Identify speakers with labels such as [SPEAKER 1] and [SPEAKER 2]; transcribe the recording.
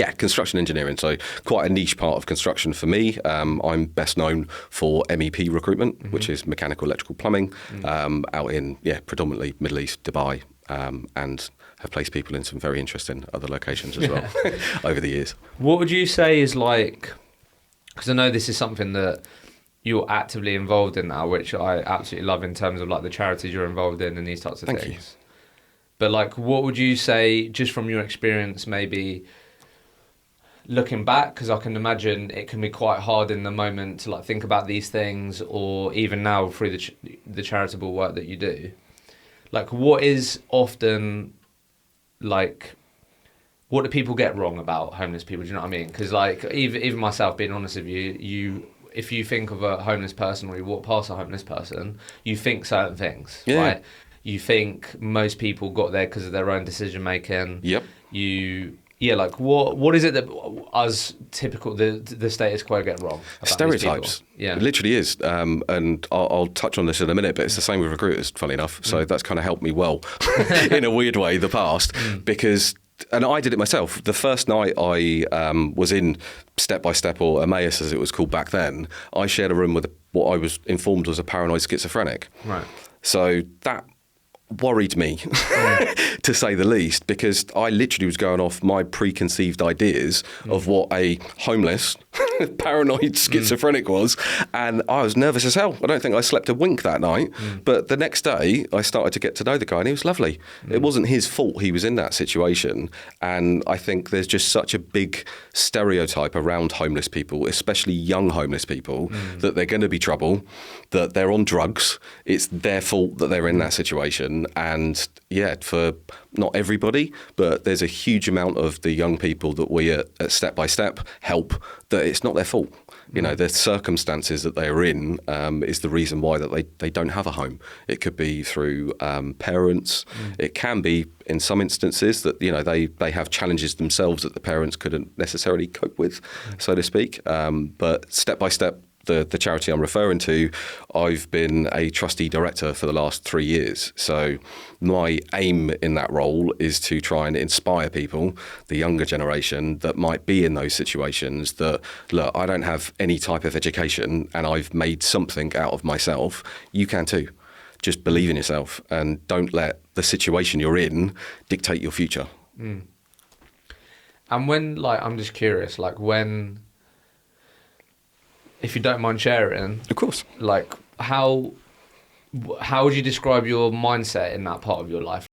[SPEAKER 1] Yeah, construction engineering. So quite a niche part of construction for me. I'm best known for MEP recruitment, which is mechanical, electrical, plumbing, out in predominantly Middle East, Dubai, and have placed people in some very interesting other locations as well over the years.
[SPEAKER 2] What would you say is like? Because I know this is something that you're actively involved in now, which I absolutely love in terms of like the charities you're involved in and these types of
[SPEAKER 1] Thank
[SPEAKER 2] things.
[SPEAKER 1] you.
[SPEAKER 2] But like, what would you say, just from your experience, maybe looking back? Because I can imagine it can be quite hard in the moment to like think about these things, or even now through the charitable work that you do. Like, what is often like, what do people get wrong about homeless people? Do you know what I mean? Because like, even myself, being honest with you, if you think of a homeless person or you walk past a homeless person, you think certain things, right? You think most people got there because of their own decision making.
[SPEAKER 1] Yep.
[SPEAKER 2] Like what is it that us typical the status quo get wrong about
[SPEAKER 1] Stereotypes.
[SPEAKER 2] Yeah,
[SPEAKER 1] It literally is. And I'll touch on this in a minute, but it's the same with recruiters, funny enough. So that's kind of helped me well in a weird way the past because. And I did it myself. The first night I was in Step by Step, or Emmaus as it was called back then, I shared a room with what I was informed was a paranoid schizophrenic.
[SPEAKER 2] Right.
[SPEAKER 1] So that worried me, to say the least, because I literally was going off my preconceived ideas of what a homeless, paranoid schizophrenic was, and I was nervous as hell. I don't think I slept a wink that night, but the next day I started to get to know the guy, and he was lovely. It wasn't his fault he was in that situation, and I think there's just such a big stereotype around homeless people, especially young homeless people, that they're going to be trouble, that they're on drugs, it's their fault that they're in that situation. And yeah, for not everybody, but there's a huge amount of the young people that we at Step by Step help that it's not their fault. You know, the circumstances that they're in is the reason why that they don't have a home. It could be through parents. It can be in some instances that, you know, they have challenges themselves that the parents couldn't necessarily cope with, so to speak. But Step by Step, the charity I'm referring to, I've been a trustee director for the last 3 years. So my aim in that role is to try and inspire people, the younger generation that might be in those situations, that, look, I don't have any type of education and I've made something out of myself. You can too. Just believe in yourself and don't let the situation you're in dictate your future.
[SPEAKER 2] And when, like, I'm just curious, like when, if you don't mind sharing,
[SPEAKER 1] Of course.
[SPEAKER 2] like how would you describe your mindset in that part of your life?